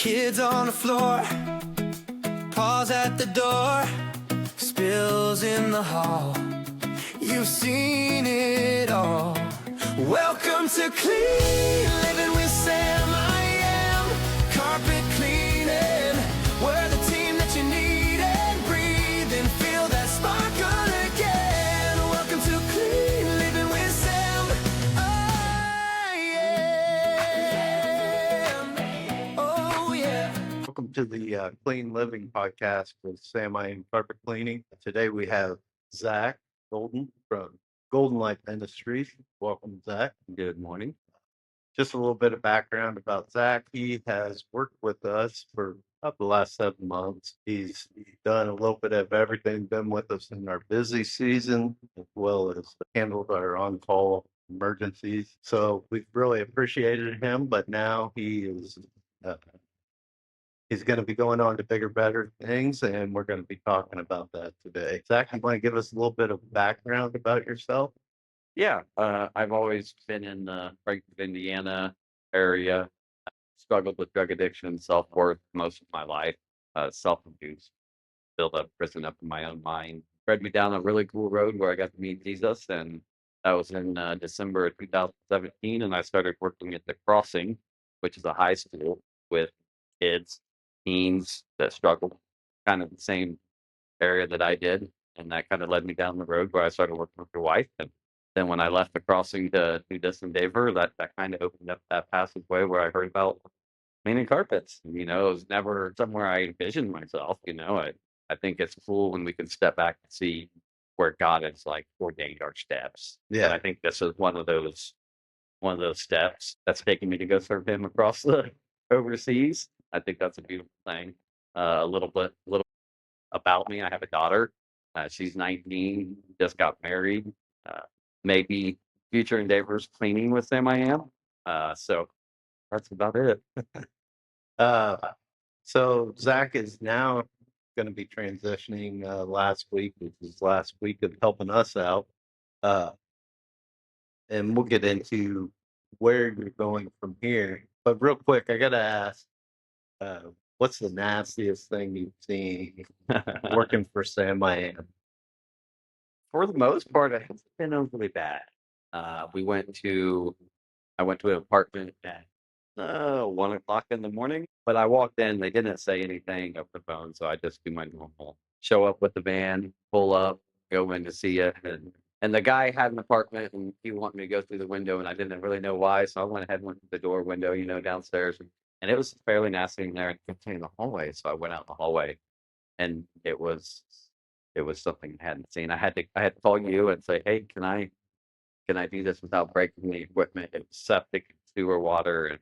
Kids on the floor, paws at the door, spills in the hall. You've seen it all. Welcome to Clean Living with Sam. I am carpet cleaning. We're the team that you need and breathe and feel that sparkle again. Welcome to Clean Living with Sam. I am. Oh yeah. Welcome to the Clean Living Podcast with Sam I am Carpet Cleaning. Today we have Zach Golden from Golden Light Ministries. Welcome, Zach. Good morning. Just a little bit of background about Zach. He has worked with us for about the last 7 months. He's done a little bit of everything, been with us in our busy season, as well as handled our on-call emergencies. So we've really appreciated him, but now he is he's going to be going on to bigger, better things, and we're going to be talking about that today. Zach, you want to give us a little bit of background about yourself? Yeah, I've always been in the Frankfort, Indiana area. Struggled with drug addiction and self-worth most of my life. Self-abuse, built up prison up in my own mind. Led me down a really cool road where I got to meet Jesus, and that was in December of 2017. And I started working at the Crossing, which is a high school with kids, teens that struggled, kind of the same area that I did. And that kind of led me down the road where I started working with your wife. And then when I left the Crossing to do this endeavor, that kind of opened up that passageway where I heard about cleaning carpets. It was never somewhere I envisioned myself. I think it's cool when we can step back and see where God has like ordained our steps. Yeah. And I think this is one of those steps that's taking me to go serve Him across the overseas. I think that's a beautiful thing. A little about me. I have a daughter. She's 19, just got married. Maybe future endeavors cleaning with them I am. So that's about it. So Zach is now going to be transitioning last week, which is last week of helping us out. And we'll get into where you're going from here. But real quick, I got to ask, what's the nastiest thing you've seen working for Sam I am? For the most part, it hasn't been overly bad. I went to an apartment at 1 o'clock in the morning, but I walked in. They didn't say anything over the phone, so I just do my normal show up with the van, pull up, go in to see it, and the guy had an apartment, and he wanted me to go through the window, and I didn't really know why, so I went ahead and went to the door window, downstairs, and it was fairly nasty in there, and continued in the hallway, so I went out in the hallway, and it was something I hadn't seen. I had to call you and say, hey, can I do this without breaking the equipment? It was septic, sewer water, and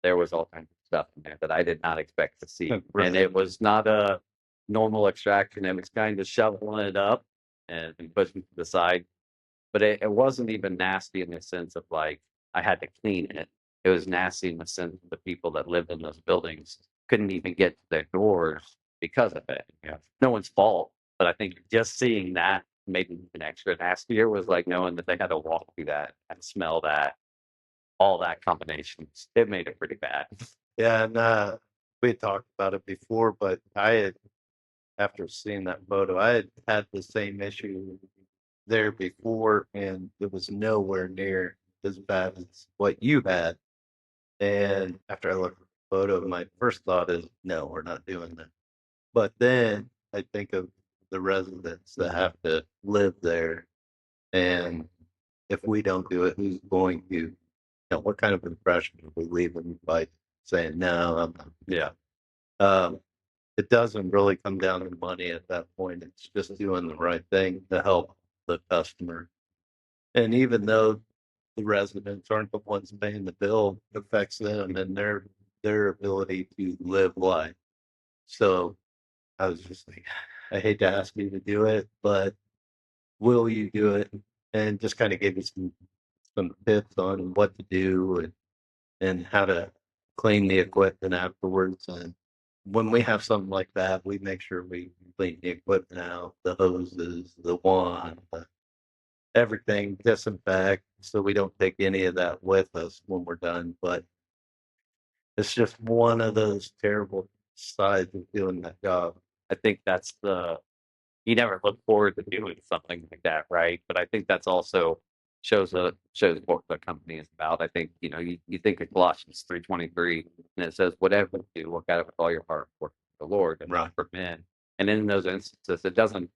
there was all kinds of stuff in there that I did not expect to see. Right. And it was not a normal extraction. It was kind of shoveling it up and pushing to the side. But it wasn't even nasty in the sense of like I had to clean it. It was nasty in the sense of the people that lived in those buildings couldn't even get to their doors because of it. Yeah. No one's fault. But I think just seeing that made it even extra nastier was like knowing that they had to walk through that and smell that, all that combinations. It made it pretty bad. Yeah, and we had talked about it before, but after seeing that photo, I had the same issue there before, and it was nowhere near as bad as what you had. And after I looked at the photo, my first thought is, no, we're not doing that. But then I think of the residents that have to live there, and if we don't do it, who's going to? What kind of impression are we leaving by saying no? I'm not. Yeah. It doesn't really come down to money at that point. It's just doing the right thing to help the customer. And even though the residents aren't the ones paying the bill, it affects them and their ability to live life. So I was just like, I hate to ask you to do it, but will you do it? And just kind of gave you some tips on what to do and how to clean the equipment afterwards. And when we have something like that, we make sure we clean the equipment out, the hoses, the wand, everything, disinfect, so we don't take any of that with us when we're done. But It's just one of those terrible sides of doing that job. I think that's you never look forward to doing something like that, right? But I think that's also shows what the company is about. I think, you think of Colossians 3:23, and it says, "Whatever you do, work at it with all your heart for the Lord and Right. not for men." And in those instances, it doesn't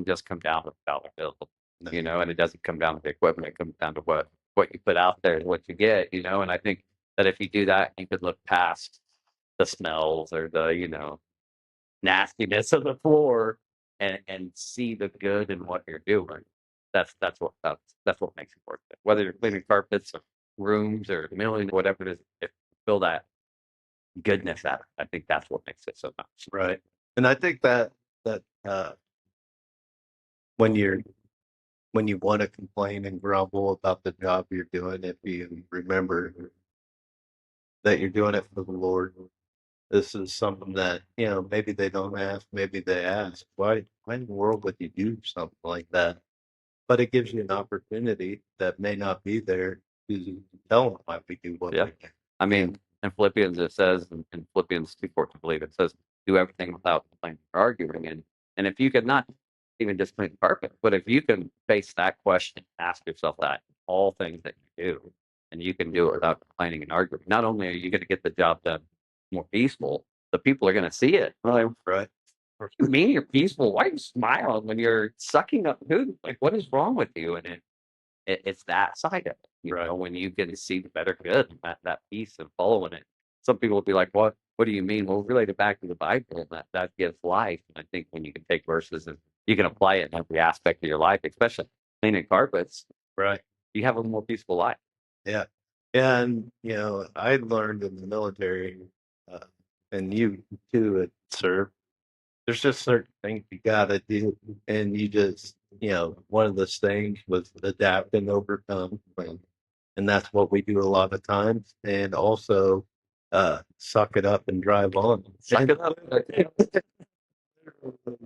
just come down to the dollar bill, No. and it doesn't come down to the equipment. It comes down to what you put out there and what you get, And I think that if you do that, you could look past the smells or the, nastiness of the floor and see the good in what you're doing. That's what makes it worth it. Whether you're cleaning carpets or rooms or milling, whatever it is, if you feel that goodness out of it, I think that's what makes it so much. Right. And I think that when you're when you want to complain and grumble about the job you're doing, if you remember that you're doing it for the Lord, this is something that, maybe they don't ask, maybe they ask, why in the world would you do something like that? But it gives you an opportunity that may not be there to tell them why we do what Yeah. we do. I mean, in Philippians, it says in Philippians 2:14, I believe it says, "Do everything without complaining or arguing." And if you could not even just clean the carpet, but if you can face that question, ask yourself that in all things that you do, and you can do it without complaining and arguing. Not only are you going to get the job done more peaceful, the people are going to see it. Like, Right. what do you mean you're peaceful? Why are you smiling when you're sucking up food? Like, what is wrong with you? And it's that side of it, Right. when you can see the better good, and that peace and following it. Some people will be like, "What do you mean?" Well, relate it back to the Bible, and that gives life. And I think when you can take verses and you can apply it in every aspect of your life, especially cleaning carpets, Right. you have a more peaceful life. Yeah. And, I learned in the military, uh, and you too had served, there's just certain things you gotta do. And you just, one of those things was adapt and overcome. And that's what we do a lot of times. And also, suck it up and drive on. Suck it up.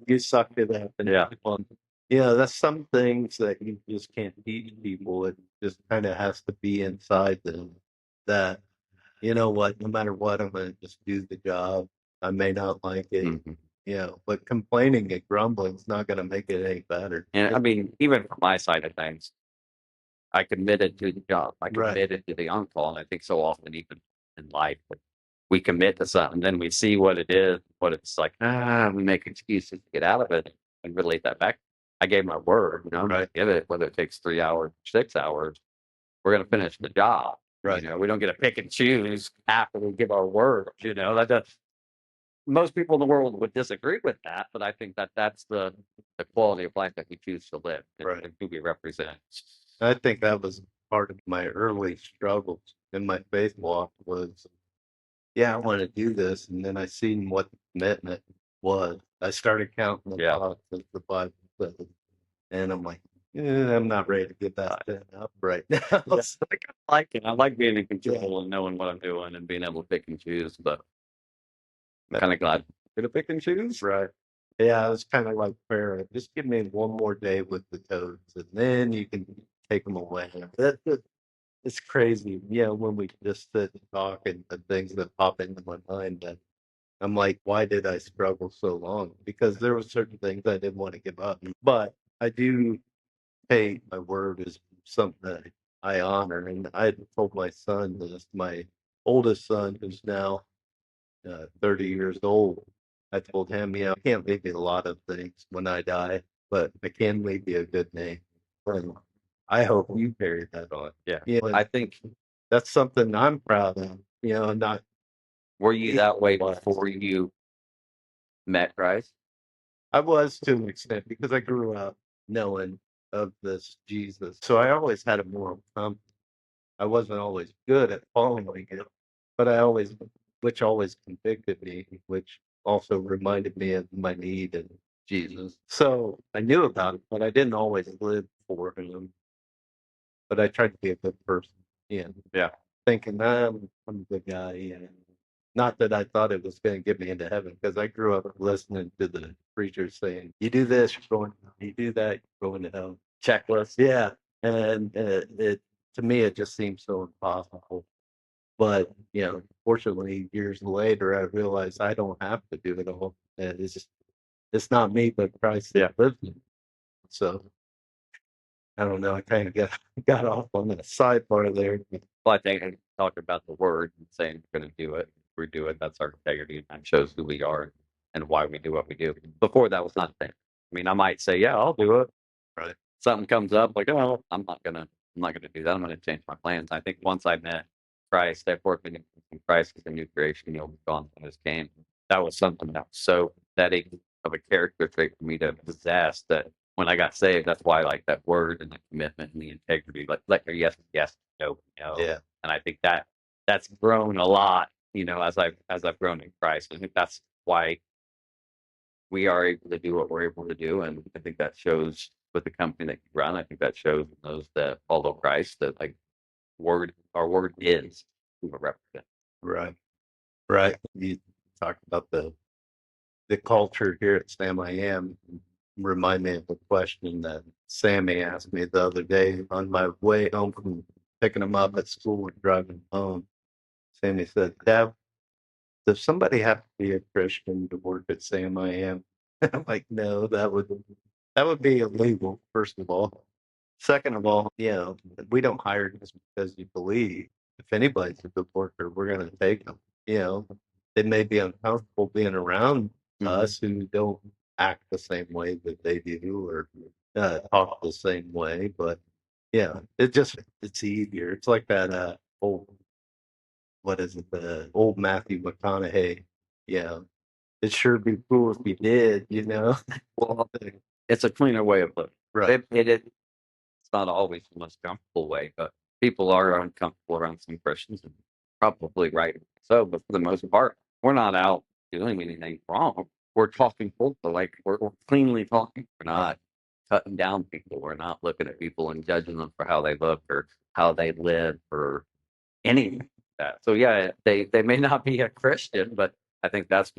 You sucked it up and Yeah. drive on. That's some things that you just can't teach people. It just kind of has to be inside them that, you know what, no matter what, I'm going to just do the job. I may not like it, Mhm. but complaining and grumbling is not going to make it any better. And I mean, even from my side of things, I committed to the job. I Right. committed to the on-call, and I think so often, even in life, we commit to something, then we see what it is, what it's like. We make excuses to get out of it and relate that back. I gave my word, I'm going to give it, whether it takes 3 hours, 6 hours. We're going to finish the job. Right. We don't get to pick and choose after we give our word. That does. Most people in the world would disagree with that, but I think that that's the quality of life that we choose to live and, Right. and who we represent. I think that was part of my early struggles in my faith walk was, I want to do this. And then I seen what the commitment was. I started counting the Yeah. dots as the Bible says. And I'm like, I'm not ready to get that thing up right now. Yeah, I like it. I like being in control and knowing what I'm doing and being able to pick and choose. But I'm kind of glad to pick and choose. Right. Yeah, it's kind of like prayer. Just give me one more day with the toads, and then you can take them away. It's crazy. When we just sit and talk and the things that pop into my mind, that I'm like, why did I struggle so long? Because there were certain things I didn't want to give up. But I do take my word as something that I honor. And I had told my son this, my oldest son, who's now 30 years old. I told him, I can't leave you a lot of things when I die, but I can leave you a good name. And I hope you carry that on. Yeah. And I think, that's something I'm proud of, not. were you that way before you met Christ? I was to an extent because I grew up knowing of this Jesus. So I always had a moral compass. I wasn't always good at following it, but which always convicted me, which also reminded me of my need in Jesus. So I knew about it, but I didn't always live for him. But I tried to be a good person. Yeah. Thinking I'm a good guy. Not that I thought it was going to get me into heaven, because I grew up listening to the preachers saying, "You do this, you're going. You do that, you're going to hell." Checklist. Yeah, and it to me it just seems so impossible. But, fortunately, years later, I realized I don't have to do it all. And it's not me, but Christ Yeah. that lives in me. So I don't know. I kind of got off on that sidebar there. Well, I think I talked about the word and saying we're going to do it. We do it. That's our integrity, and that shows who we are and why we do what we do. Before that was not a thing. I mean, I might say, "Yeah, I'll do it." Right. Something comes up, like, "Oh, I'm not gonna do that. I'm gonna change my plans." I think once I met Christ, that worked in Christ is a new creation. You'll be gone from this game. That was something that was so pathetic of a character trait for me to possess that when I got saved, that's why I like that word and the commitment and the integrity, like your yes, yes, no, no. Yeah. And I think that's grown a lot, as I've grown in Christ. I think that's why we are able to do what we're able to do, and I think that shows with the company that you run. I think that shows those that follow Christ that our word is who we represent. Right. Right. You talked about the culture here at Sam I Am. Remind me of a question that Sammy asked me the other day on my way home from picking him up at school and driving home. Sammy said, "Dad, does somebody have to be a Christian to work at Sam I Am?" I'm like, no, that would be illegal, first of all. Second of all, we don't hire just because you believe. If anybody's a good worker, we're gonna take them. You know, they may be uncomfortable being around us who don't act the same way that they do or talk the same way, but yeah, it's easier. It's like that old what is it, the old Matthew McConaughey. Yeah. It sure be cool if you did. Well, it's a cleaner way of living. Right. It's not always the most comfortable way, but people are uncomfortable around some Christians, and probably right. So, but for the most part, we're not out doing anything wrong. We're talking full, like we're cleanly talking. We're not cutting down people. We're not looking at people and judging them for how they look or how they live or anything like that. So yeah, they may not be a Christian, but I think that's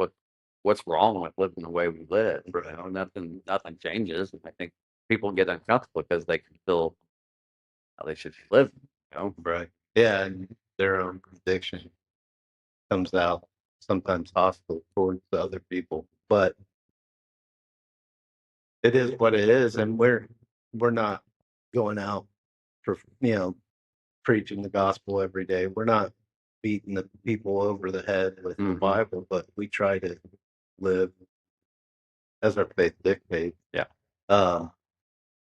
what's wrong with living the way we live. Right. Nothing changes. And I think people get uncomfortable because they can feel how they should live. Right. Yeah, and their own addiction comes out sometimes hostile towards the other people. But it is what it is, and we're not going out for preaching the gospel every day. We're not beating the people over the head with the Bible, but we try to live as our faith dictates. Yeah.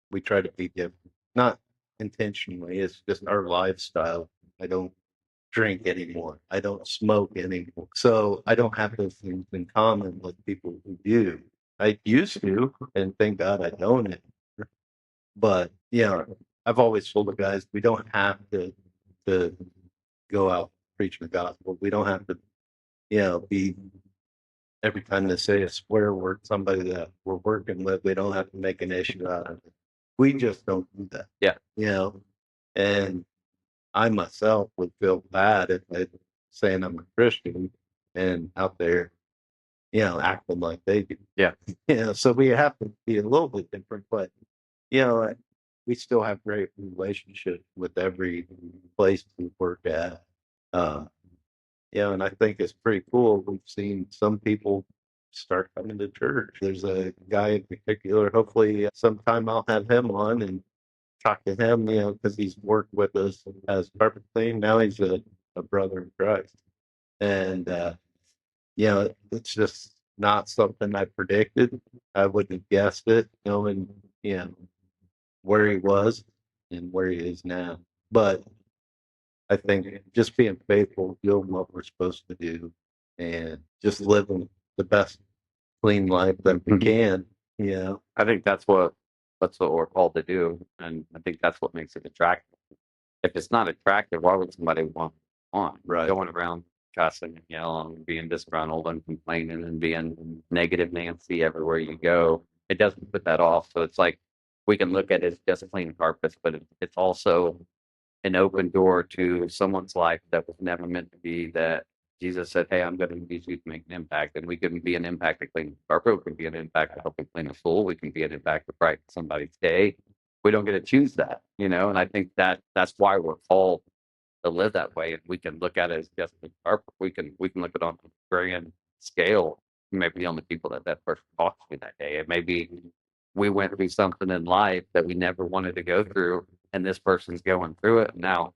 We try to be different, not intentionally. It's just our lifestyle. I don't drink anymore. I don't smoke anymore. So I don't have those things in common with people who do. I used to, and thank God I don't. But I've always told the guys we don't have to go out preaching the gospel. We don't have to, be every time they say a swear word, somebody that we're working with, we don't have to make an issue out of it. We just don't do that. Yeah. And I myself would feel bad if I saying I'm a Christian and out there, acting like they do. Yeah. So we have to be a little bit different, but we still have great relationships with every place we work at. Uh, and I think it's pretty cool. We've seen some people start coming to church. There's a guy in particular. Hopefully, sometime I'll have him on and talk to him. Because he's worked with us as carpet clean. Now he's a brother in Christ, and it's just not something I predicted. I wouldn't have guessed it, knowing where he was and where he is now. But I think just being faithful, doing what we're supposed to do, and just living the best clean life that we can. I think that's what we're called to do, and I think that's what makes it attractive. If it's not attractive, why would somebody want Right. going around cussing and yelling and being disgruntled and complaining and being negative Nancy everywhere you go? It doesn't put that off. So it's like we can look at it as just clean carpets, but it's also an open door to someone's life that was never meant to be. That Jesus said, "Hey, I'm going to use you to make an impact," and we can be an impact to clean the carpet. We can be an impact to helping clean a pool. We can be an impact to brighten somebody's day. We don't get to choose that. And I think that's why we're called to live that way, and we can look at it as just a carpet. We can look at it on a grand scale, maybe on the people that that person talked to that day. And maybe we went through something in life that we never wanted to go through, and this person's going through it. Now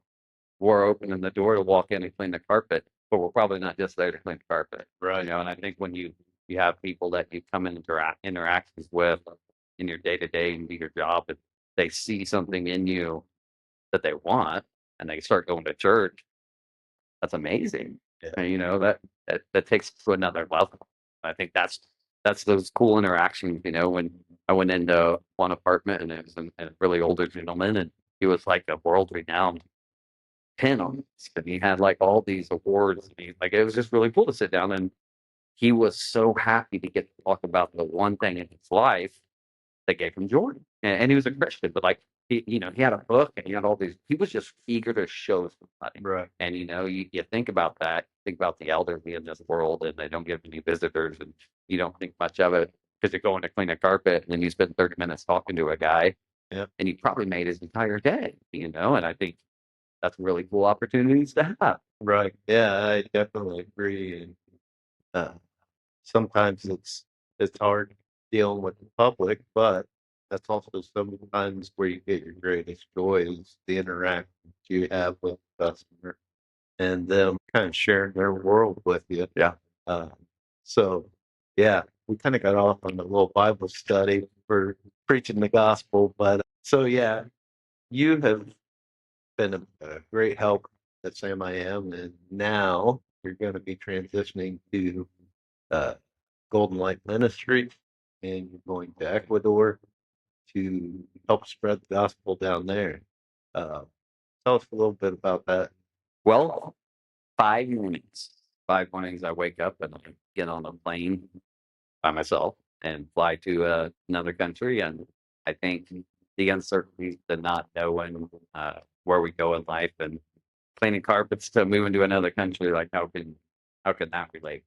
we're opening the door to walk in and clean the carpet, but we're probably not just there to clean the carpet. Right. And I think when you have people that you come in interactions with in your day to day and do your job, and they see something in you that they want, and they start going to church, that's amazing. Yeah. And that takes it to another level. I think that's those cool interactions. When I went into one apartment, and it was a really older gentleman, and he was like a world renowned pianist, and he had like all these awards. And like, it was just really cool to sit down, and he was so happy to get to talk about the one thing in his life that gave him joy. And he was a Christian, but like he had a book, and he had all these. He was just eager to show somebody. Right. And you think about that. Think about the elderly in this world, and they don't get any visitors, and you don't think much of it because you're going to clean a carpet, and then you spend 30 minutes talking to a guy, Yep. and you probably made his entire day. And I think that's really cool opportunities to have. Right. Yeah, I definitely agree. And uh, sometimes it's hard dealing with the public, but that's also sometimes where you get your greatest joy is the interactions you have with the customer and them kind of sharing their world with you. Yeah. Uh, so, yeah, we kind of got off on a little Bible study for preaching the gospel, but so yeah, you have been a great help at Sam I Am, and now you're going to be transitioning to uh, Golden Light Ministries, and you're going to Ecuador to help spread the gospel down there. Uh, Tell us a little bit about that. Well, 5 mornings. 5 mornings I wake up and I get on a plane by myself and fly to another country. And I think the uncertainty, the not knowing where we go in life, and cleaning carpets to moving to another country, like how can that relate?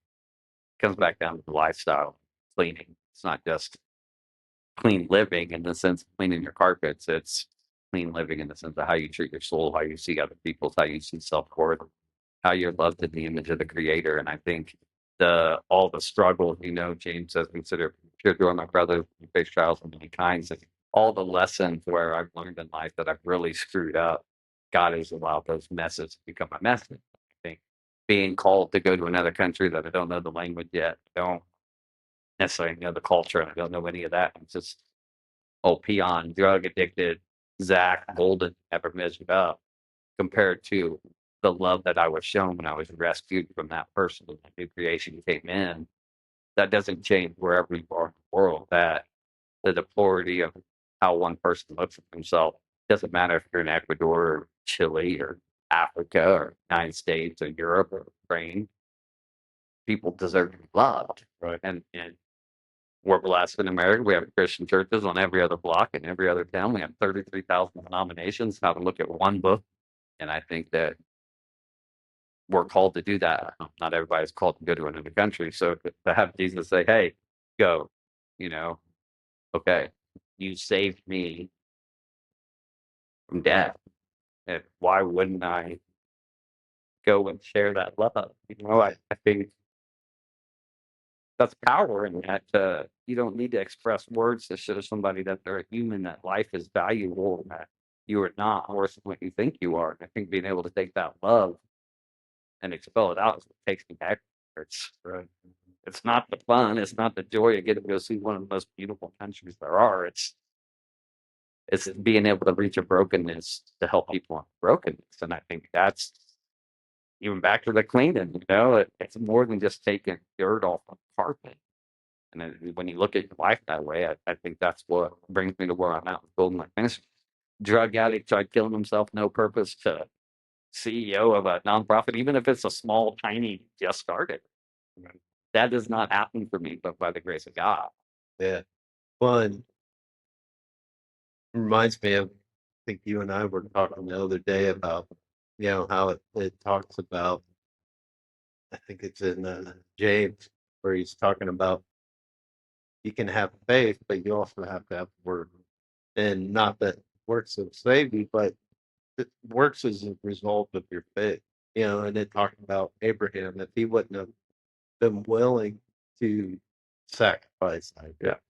Comes back down to the lifestyle cleaning. It's not just clean living in the sense of cleaning your carpets. It's clean living in the sense of how you treat your soul, how you see other people, how you see self worth, how you're loved in the image of the Creator. And I think the all the struggle, James says, consider pure joy, my brothers, you face trials of many kinds. And all the lessons where I've learned in life that I've really screwed up, God has allowed those messes to become a message. I think being called to go to another country that I don't know the language yet, don't necessarily know the culture, and I don't know any of that. I'm just peon, drug addicted, Zach Golden ever measured up compared to the love that I was shown when I was rescued from that person when the new creation came in. That doesn't change wherever you are in the world. That the deplority of how one person looks at himself doesn't matter if you're in Ecuador or Chile or Africa or United States or Europe or Ukraine. People deserve to be loved. Right. And we're blessed in America. We have Christian churches on every other block in every other town. We have 33,000 denominations. How to look at one book. And I think that we're called to do that. Not everybody's called to go to another country. So to have Jesus say, hey, go, okay, you saved me from death. And why wouldn't I go and share that love? I think that's power in that. You don't need to express words to show somebody that they're a human, that life is valuable, and that you are not worse than what you think you are. And I think being able to take that love and expel it out is what takes me back. Right. It's not the fun, it's not the joy of getting to go see one of the most beautiful countries there are. It's being able to reach a brokenness to help people in brokenness. And I think that's even back to the cleaning, it's more than just taking dirt off the carpet. And then when you look at your life that way, I think that's what brings me to where I'm at with Golden Light Ministries. Drug addict tried killing himself, no purpose, to CEO of a nonprofit, even if it's a small, tiny, just started. Right. That does not happen for me, but by the grace of God. Yeah. Fun. Reminds me of, I think you and I were talking the other day about, how it talks about, I think it's in James, where he's talking about you can have faith, but you also have to have work. And not that works will save you, but it works as a result of your faith, and it talked about Abraham, if he wouldn't have been willing to sacrifice Isaac,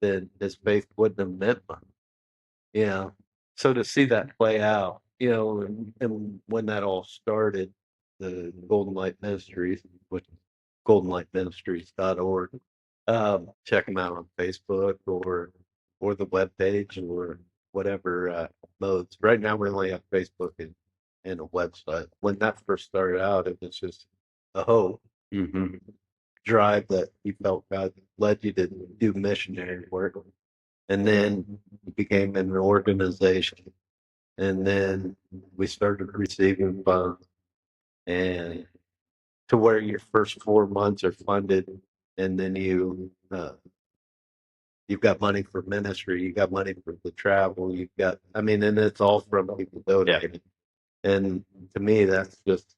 then his faith wouldn't have meant much. Yeah. So to see that play out, and when that all started, the Golden Light Ministries, which is goldenlightministries.org, check them out on Facebook or the webpage or whatever modes. Right now we only have Facebook and a website. When that first started out, it was just a hope Mm-hmm. drive that you felt God led you to do missionary work. And then it became an organization. And then we started receiving funds and to where your first 4 months are funded and then you've got money for ministry, you got money for the travel, you've got and it's all from people donating. And to me that's just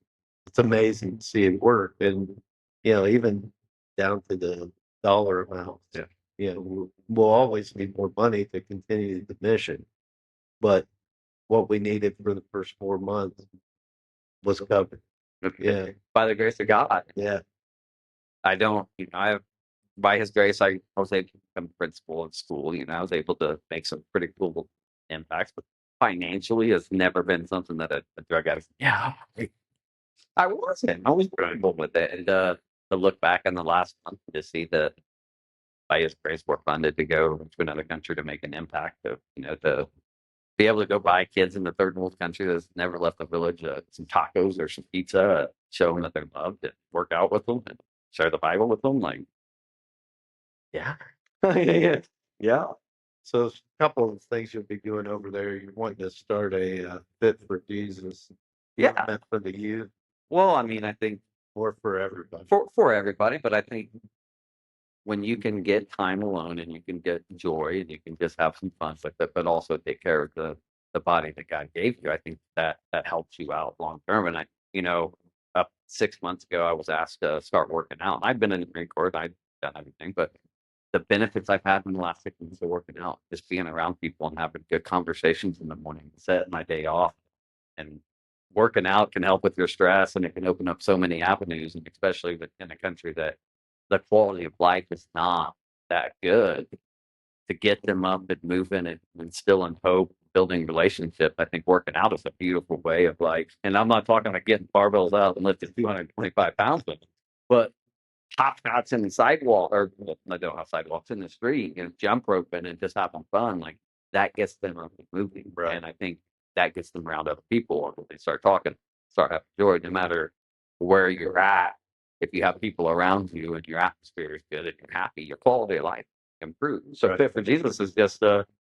it's amazing to see it work. And even down to the dollar amount. Yeah. We'll always need more money to continue the mission. But what we needed for the first 4 months was covered. Yeah. By the grace of God, Yeah. I don't, by His grace, I was able to become principal in school. I was able to make some pretty cool impacts, but financially, it's never been something that a drug addict. Yeah, I wasn't. I was comfortable with it, and to look back in the last month to see that by His grace, we're funded to go to another country to make an impact. To be able to go buy kids in the third world country that's never left the village some tacos or some pizza, show them that they're loved, and work out with them, and share the Bible with them. Like, yeah, Yeah. Yeah. So a couple of things you'll be doing over there. You're wanting to start a Fit for Jesus yeah. movement for the youth Well, I think or for everybody. for everybody, but I think when you can get time alone and you can get joy and you can just have some fun with it, but also take care of the body that God gave you, I think that helps you out long term. And up 6 months ago, I was asked to start working out. I've been in the Marine Corps, I've done everything, but the benefits I've had in the last 6 months of working out, just being around people and having good conversations in the morning, set my day off, and working out can help with your stress and it can open up so many avenues, and especially in a country that the quality of life is not that good, to get them up and moving and instilling hope, building relationship. I think working out is a beautiful way of life. And I'm not talking about getting barbells out and lifting 225 pounds with them, but hopscotch in the sidewalk, or I don't have sidewalks in the street, jump roping and just having fun. Like that gets them up and moving. Right. And I think that gets them around other people. And when they start talking, start having joy, no matter where you're at. If you have people around you and your atmosphere is good and you're happy, your quality of life improves. So Right. Fit for Jesus is just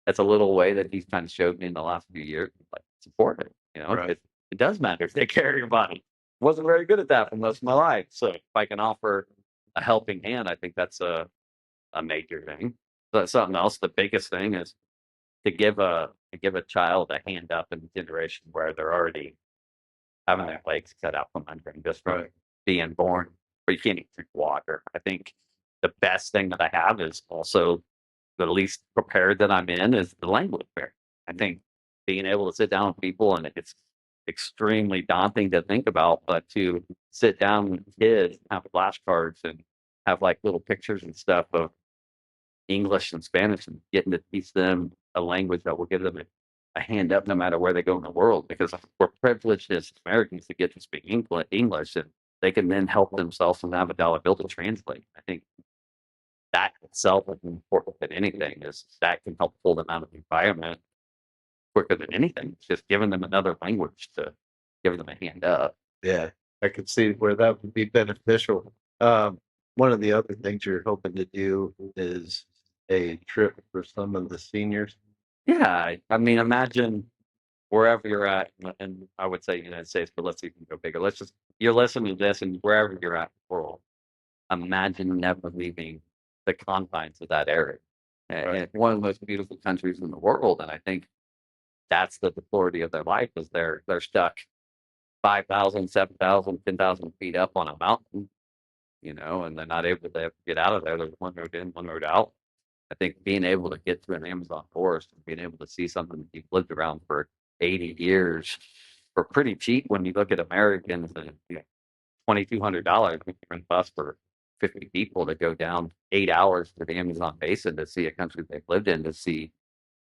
it's a little way that He's kind of showed me in the last few years, like support it. Right. It does matter to take care of your body. Wasn't very good at that for most of my life. So if I can offer a helping hand, I think that's a major thing. But something else, the biggest thing is to give a child a hand up in a generation where they're already having their legs cut out from under them just from Right. being born, but you can't even drink water. I think the best thing that I have is also the least prepared that I'm in is the language barrier. I think being able to sit down with people, and it's extremely daunting to think about, but to sit down with kids, have flashcards, and have like little pictures and stuff of English and Spanish, and getting to teach them a language that will give them a hand up no matter where they go in the world, because we're privileged as Americans to get to speak English, and they can then help themselves and have a dollar bill to translate. I think that itself is important than anything, is that can help pull them out of the environment quicker than anything. It's just giving them another language to give them a hand up. Yeah. I could see where that would be beneficial. One of the other things you're hoping to do is a trip for some of the seniors. Yeah, imagine wherever you're at, and I would say United States, but let's even go bigger. You're listening to this, and wherever you're at in the world, imagine never leaving the confines of that area. And Right. it's one of the most beautiful countries in the world, and I think that's the deplority of their life, is they're stuck 5,000, 7,000, 10,000 feet up on a mountain, and they're not able to get out of there. There's one road in, one road out. I think being able to get to an Amazon forest and being able to see something that you've lived around for 80 years for pretty cheap when you look at Americans. And, $2,200 we can rent a bus for 50 people to go down 8 hours to the Amazon basin to see a country they've lived in, to see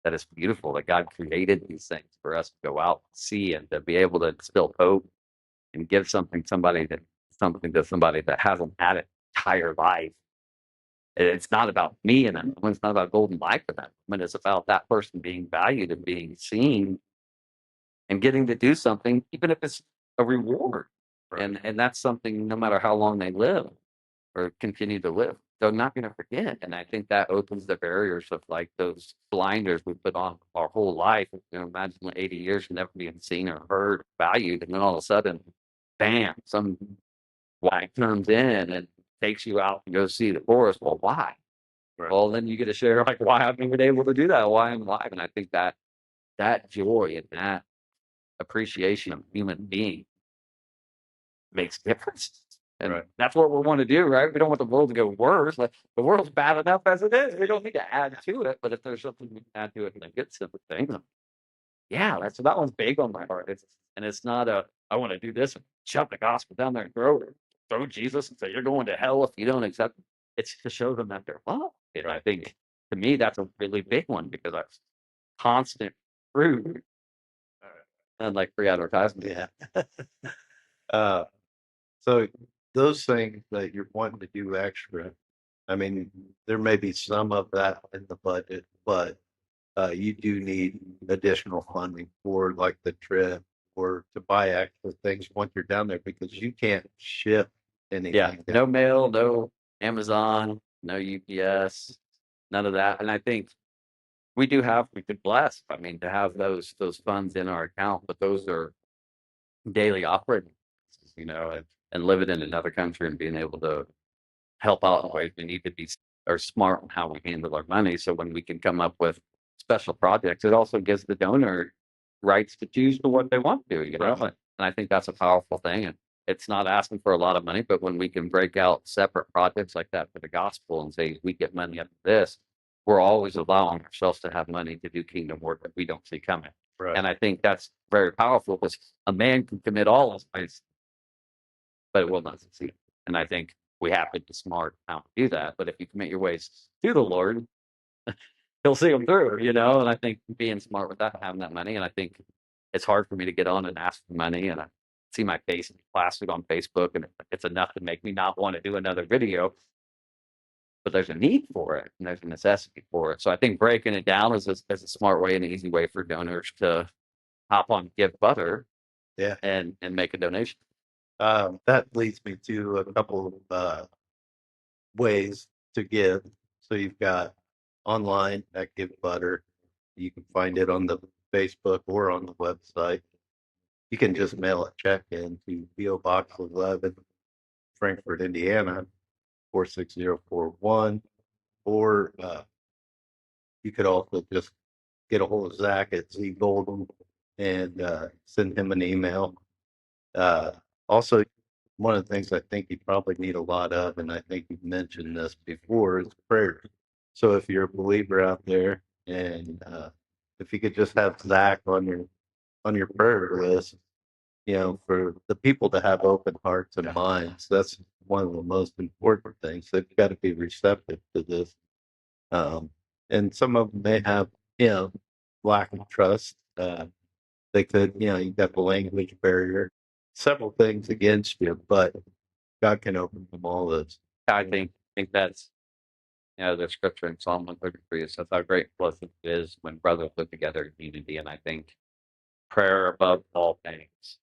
that it's beautiful, that God created these things for us to go out and see, and to be able to instill hope and give something to somebody that hasn't had an entire life. It's not about me and that moment. It's not about Golden Light for that moment. It's about that person being valued and being seen and getting to do something, even if it's a reward. Right. And that's something, no matter how long they live or continue to live, they're not going to forget. And I think that opens the barriers of like those blinders we put on our whole life. Imagine 80 years of never being seen or heard, valued, and then all of a sudden, bam, some guy comes in and takes you out and go see the forest. Well, why? Right. Well, then you get to share like why I've been able to do that, why I'm alive. And I think that joy and that appreciation of human being makes a difference. And Right. that's what we want to do, right? We don't want the world to go worse. Like, the world's bad enough as it is. We don't need to add to it. But if there's something we can add to it and a good simple thing, then yeah, that one's big on my heart. It's not I want to do this and shove the gospel down there and throw Jesus and say you're going to hell if you don't accept it. It's to show them that they're loved. And I think to me that's a really big one, because that's constant fruit and like free advertisement. Yeah. uh, so those things that you're wanting to do extra, I mean, there may be some of that in the budget, but you do need additional funding for like the trip or to buy extra things once you're down there, because you can't ship anything. Yeah, down. no mail, no Amazon, no UPS, none of that. And I think we've been blessed. I mean, to have those funds in our account, but those are daily operating, and living in another country and being able to help out in ways we need to be or smart on how we handle our money. So when we can come up with special projects, it also gives the donor rights to choose to what they want to do, Right. And I think that's a powerful thing. And it's not asking for a lot of money, but when we can break out separate projects like that for the gospel and say we get money up to this, we're always allowing ourselves to have money to do kingdom work that we don't see coming. Right. And I think that's very powerful, because a man can commit all his ways, but it will not succeed. And I think we have to be smart how to do that. But if you commit your ways to the Lord, He'll see them through, And I think being smart with that, having that money, and I think it's hard for me to get on and ask for money, and I see my face plastered on Facebook, and it's enough to make me not want to do another video. But there's a need for it, and there's a necessity for it. So I think breaking it down is a smart way and an easy way for donors to hop on Give Butter, Yeah. and make a donation. That leads me to a couple of ways to give. So you've got online at Give Butter. You can find it on the Facebook or on the website. You can just mail a check in to P.O. Box 11, Frankfort, Indiana, 46041. Or you could also just get a hold of Zach at Z Golden and send him an email. Also, one of the things I think you probably need a lot of, and I think you've mentioned this before, is prayer. So if you're a believer out there, and if you could just have Zach on your prayer list, for the people to have open hearts and minds, that's one of the most important things. They've got to be receptive to this. And some of them may have, lack of trust. They could, you've got the language barrier, several things against you, but God can open them all those. I think that's, the scripture in Psalm 133 says how great blessed it is when brothers live together in unity. And I think prayer above all things.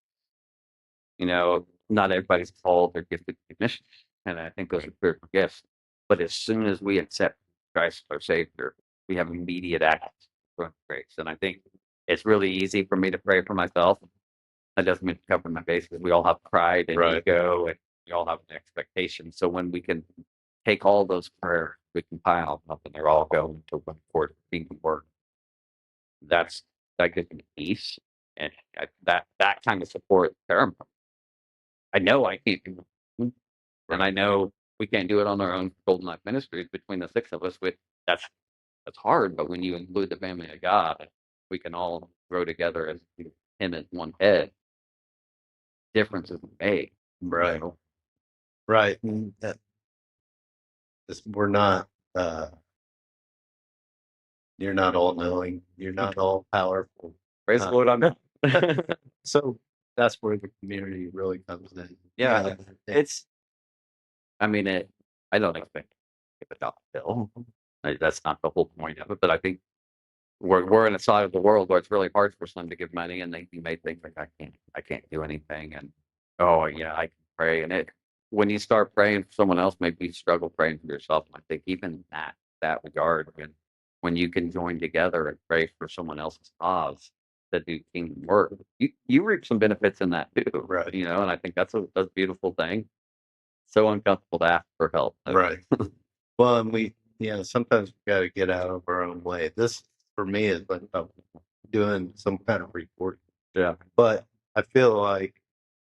Not everybody's called or gifted to mission. And I think those are spiritual gifts. But as soon as we accept Christ our Savior, we have immediate access to grace. And I think it's really easy for me to pray for myself. That doesn't mean to cover my face, because we all have pride and ego, and we all have an expectation. So when we can take all those prayers, we can pile them up, and they're all going to one court kingdom work. That gives me peace, and that kind of support is paramount. I know I can't do it, and I know we can't do it on our own. Golden Light Ministries, between the 6 of us, that's hard. But when you include the family of God, we can all grow together as him as one head, differences are made. Right. You know? Right. And we're not, you're not all knowing, you're not all powerful. Praise the Lord, I'm not. So that's where the community really comes in. Yeah, it's. I mean, I don't expect to give a dollar bill. That's not the whole point of it. But I think we're in a side of the world where it's really hard for some to give money, and you may think like I can't do anything, and oh yeah, I can pray, and when you start praying for someone else, maybe you struggle praying for yourself. And I think even in that regard, when you can join together and pray for someone else's cause to do kingdom work, you reap some benefits in that too, Right. you know. And I think that's a beautiful thing. So uncomfortable to ask for help. Right. Well, and sometimes we got to get out of our own way. This for me is like doing some kind of report. Yeah. But I feel like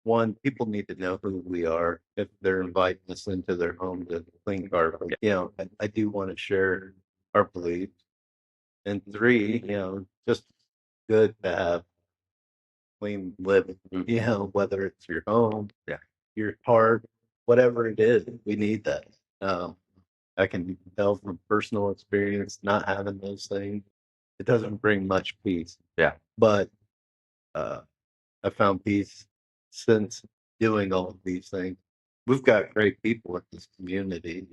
one, people need to know who we are if they're inviting us into their home to clean carpet. I do want to share our beliefs. And three, just good to have clean living. Whether it's your home, Yeah. your heart, whatever it is, we need that. I can tell from personal experience, not having those things, it doesn't bring much peace. Yeah. But I found peace since doing all of these things. We've got great people in this community,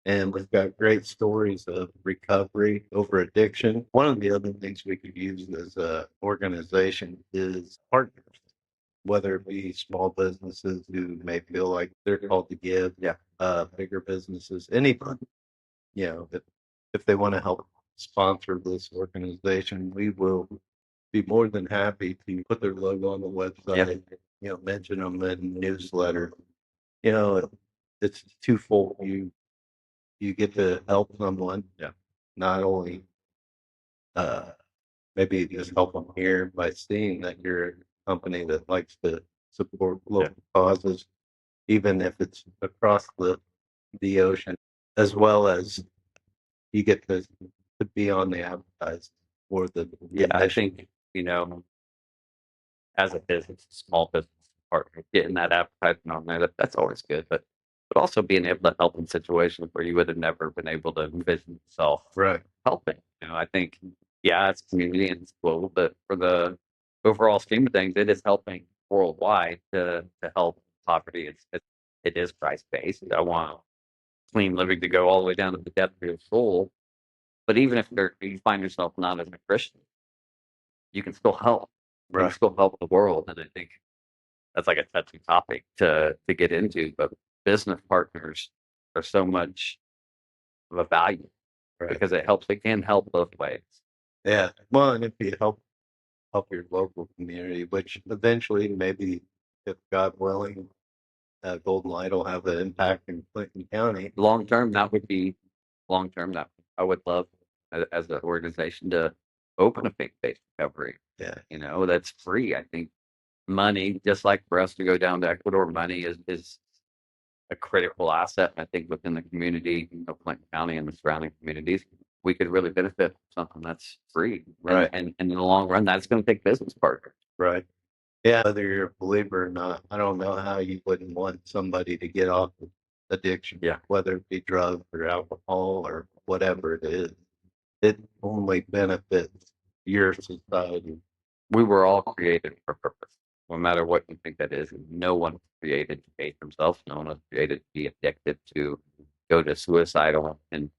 and we've got great stories of recovery over addiction. One of the other things we could use as an organization is partners, whether it be small businesses who may feel like they're called to give, bigger businesses, anybody. If they want to help sponsor this organization, we will be more than happy to put their logo on the website, mention them in newsletter. It's twofold. You get to help someone, not only maybe just help them here by seeing that you're a company that likes to support local causes, even if it's across the ocean, as well as you get to be on the advertising for the I mission. think, as a business, small business partner, getting that advertising on there, that's always good. But also being able to help in situations where you would have never been able to envision yourself Right. helping. I think, it's community and it's global, but for the overall scheme of things, it is helping worldwide to help poverty. It is Christ based. I want clean living to go all the way down to the depth of your soul. But even if you find yourself not as a Christian, you can still help. You can Right. still help the world. And I think that's like a touchy topic to get into. But business partners are so much of a value because it can help both ways. Yeah. Well, and if you help your local community, which eventually maybe, if God willing, Golden Light will have an impact in Clinton County. Long term, that I would love as an organization to open a faith-based recovery. Yeah. That's free. I think money, just like for us to go down to Ecuador, money is a critical asset. I think within the community of Clinton County and the surrounding communities, we could really benefit from something that's free. Right. And in the long run, that's going to take business partners. Right. Yeah. Whether you're a believer or not, I don't know how you wouldn't want somebody to get off of addiction. Yeah. Whether it be drugs or alcohol or whatever it is, it only benefits your society. We were all created for purpose, no matter what you think that is. No one was created to hate themselves. No one was created to be addicted, to go to suicidal and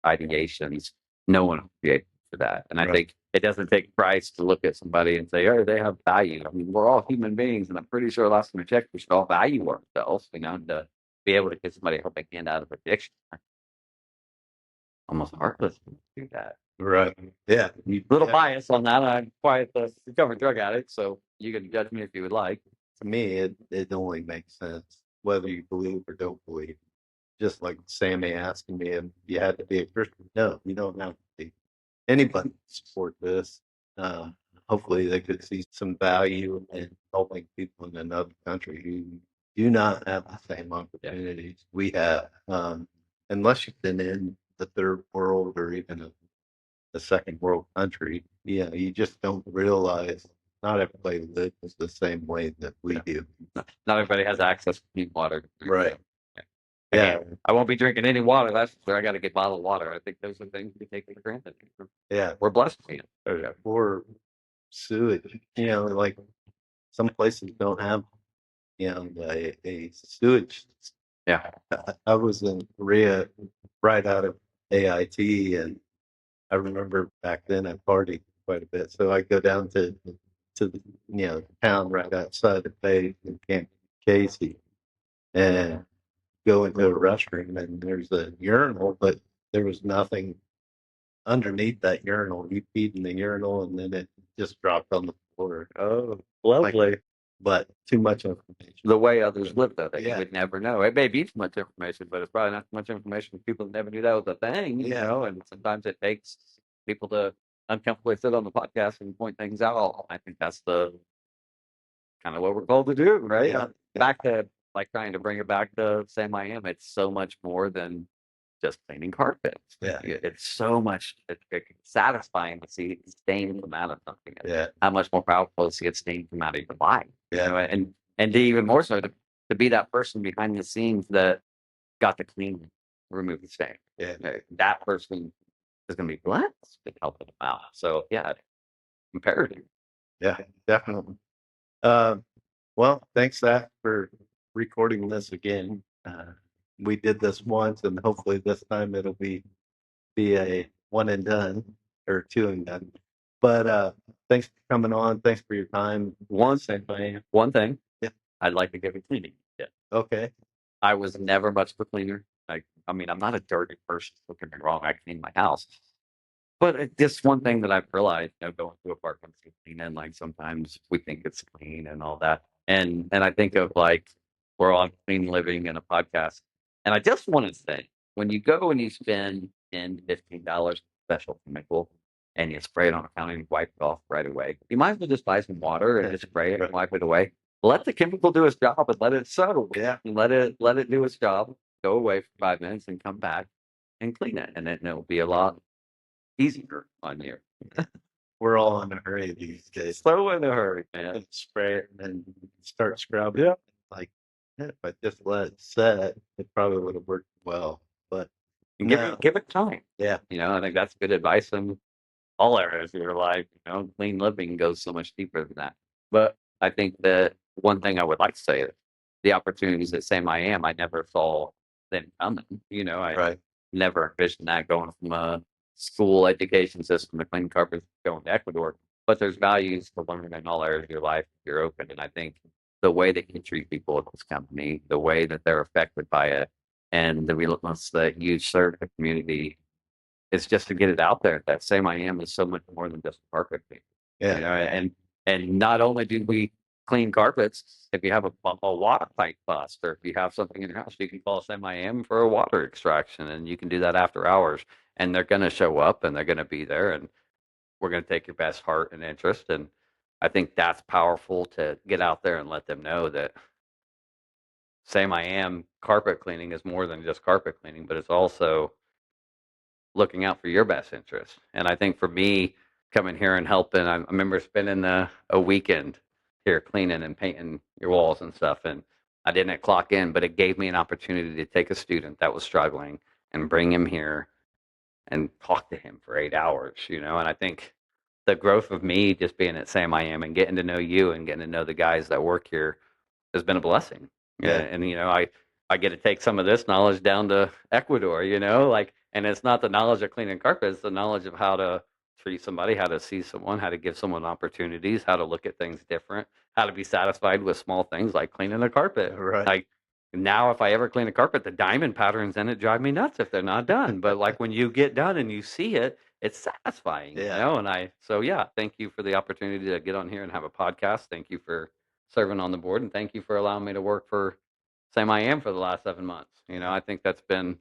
ideations. No one was created for that. And I think it doesn't take Christ to look at somebody and say, oh, they have value. I mean, we're all human beings, and I'm pretty sure last time I checked, we should all value ourselves, to be able to get somebody a helping hand out of addiction. Almost heartless to do that. Right. Yeah. Little bias on that. I'm quite a recovered drug addict, so you can judge me if you would like. To me, it only makes sense whether you believe or don't believe. Just like Sammy asking me if you had to be a Christian. No, you don't have to be. Anybody can support this. Hopefully, they could see some value in helping people in another country who do not have the same opportunities we have. Unless you've been in the third world or even a a second world country. Yeah, you just don't realize not everybody lives the same way that we do. Not everybody has access to clean water. Right. Yeah. Yeah. I won't be drinking any water. That's where I got to get bottled water. I think those are things we take for granted. Yeah. We're blessed. Man. Or sewage. Like some places don't have, a sewage. Yeah. I was in Korea right out of AIT, and I remember back then I partied quite a bit. So I go down to the town right outside the bay in Camp Casey and go into a restroom, and there's a urinal, but there was nothing underneath that urinal. You peed in the urinal, and then it just dropped on the floor. Oh, lovely. But too much information. The way others live, though, that you Yeah. would never know. It may be too much information, but it's probably not too much information for people that never knew that was a thing, and sometimes it takes people to uncomfortably sit on the podcast and point things out. I think that's the kind of what we're called to do, right? Yeah. Back to like trying to bring it back to Sam I Am. It's so much more than just cleaning carpets. Yeah. It's so much it's satisfying to see it stain come out of something. Yeah. How much more powerful to see it stain come out of your life. Yeah. And to even more so to be that person behind the scenes that got to clean, remove the stain. Yeah. That person is going to be blessed to help them out. So yeah, imperative. Yeah, definitely. Well, thanks, Zach, for recording this again. We did this once, and hopefully this time it'll be a one and done or two and done. But thanks for coming on. Thanks for your time. One thing. Yeah. I'd like to give a cleaning. Yeah. Okay. I was never much of a cleaner. I mean, I'm not a dirty person. Don't get me wrong. I clean my house. But just one thing that I've realized, going to apartments and cleaning, like sometimes we think it's clean and all that. And I think of like we're on clean living and a podcast. And I just want to say, when you go and you spend $10 to $15 special chemical and you spray it on a counter and you wipe it off right away, you might as well just buy some water and just spray it and wipe it away. Let the chemical do its job and let it settle. Yeah. And let it do its job. Go away for 5 minutes and come back and clean it. And it'll be a lot easier on you. We're all in a hurry these days. So in a hurry, man. And spray it and then start scrubbing. Yeah. Like, if I just let it set, it probably would have worked well. But Give it time. Yeah. I think that's good advice in all areas of your life. Clean living goes so much deeper than that. But I think that one thing I would like to say is the opportunities that Sam I Am, I never saw them coming. I never envisioned that going from a school education system to clean carpets going to Ecuador. But there's values to learn in all areas of your life if you're open. And I think the way that you treat people at this company, the way that they're affected by it, and the relentless that you serve the community, it's just to get it out there. That Same I Am is so much more than just a carpet cleaner. Yeah. And not only do we clean carpets, if you have a water pipe bust or if you have something in your house, you can call Same I Am for a water extraction, and you can do that after hours. And they're going to show up and they're going to be there, and we're going to take your best heart and interest. And I think that's powerful to get out there and let them know that Same I Am carpet cleaning is more than just carpet cleaning, but it's also looking out for your best interest. And I think for me, coming here and helping, I remember spending a weekend here cleaning and painting your walls and stuff. And I didn't clock in, but it gave me an opportunity to take a student that was struggling and bring him here and talk to him for 8 hours, And I think the growth of me just being at Sam I Am and getting to know you and getting to know the guys that work here has been a blessing. Yeah. And I get to take some of this knowledge down to Ecuador, and it's not the knowledge of cleaning carpet, it's the knowledge of how to treat somebody, how to see someone, how to give someone opportunities, how to look at things different, how to be satisfied with small things like cleaning a carpet. Right. Like now, if I ever clean a carpet, the diamond patterns in it drive me nuts if they're not done. But like when you get done and you see it, it's satisfying, Yeah. And thank you for the opportunity to get on here and have a podcast. Thank you for serving on the board, and thank you for allowing me to work for Sam I Am for the last 7 months. I think that's been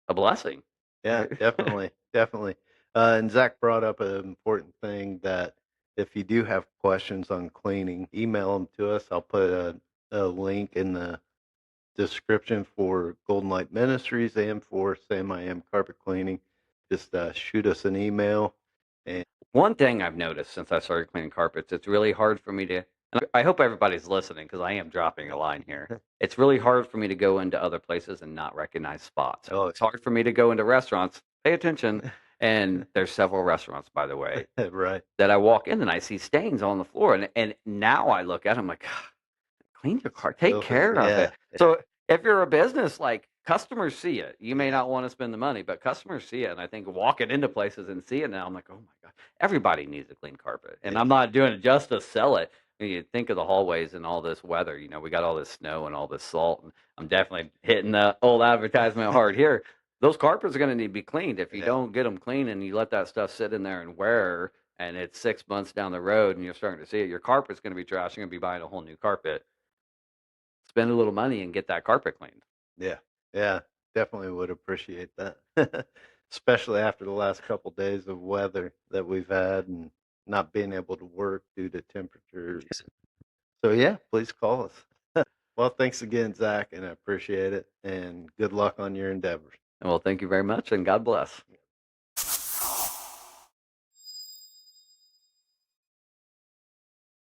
a blessing. Yeah, definitely, definitely. And Zach brought up an important thing that if you do have questions on cleaning, email them to us. I'll put a link in the description for Golden Light Ministries and for Sam I Am Carpet Cleaning. just shoot us an email. One thing I've noticed since I started cleaning carpets, it's really hard for me to, and I hope everybody's listening because I am dropping a line here. It's really hard for me to go into other places and not recognize spots. Oh, It's hard for me to go into restaurants, pay attention, and there's several restaurants, by the way, right. that I walk in and I see stains on the floor. And now I look at them like, clean your car, take Filthy, care of yeah. it. So if you're a business, like customers see it. You may not want to spend the money, but customers see it. And I think walking into places and see it now, I'm like, oh my God, everybody needs a clean carpet. And I'm not doing it just to sell it. I mean, you think of the hallways and all this weather, we got all this snow and all this salt. And I'm definitely hitting the old advertisement hard here. Those carpets are going to need to be cleaned. If you Yeah. don't get them clean and you let that stuff sit in there and wear, and it's 6 months down the road and you're starting to see it, your carpet's going to be trash. You're going to be buying a whole new carpet. Spend a little money and get that carpet cleaned. Yeah, yeah, definitely would appreciate that. Especially after the last couple days of weather that we've had and not being able to work due to temperatures. So yeah, please call us. Well, thanks again, Zach, and I appreciate it. And good luck on your endeavors. Well, thank you very much and God bless.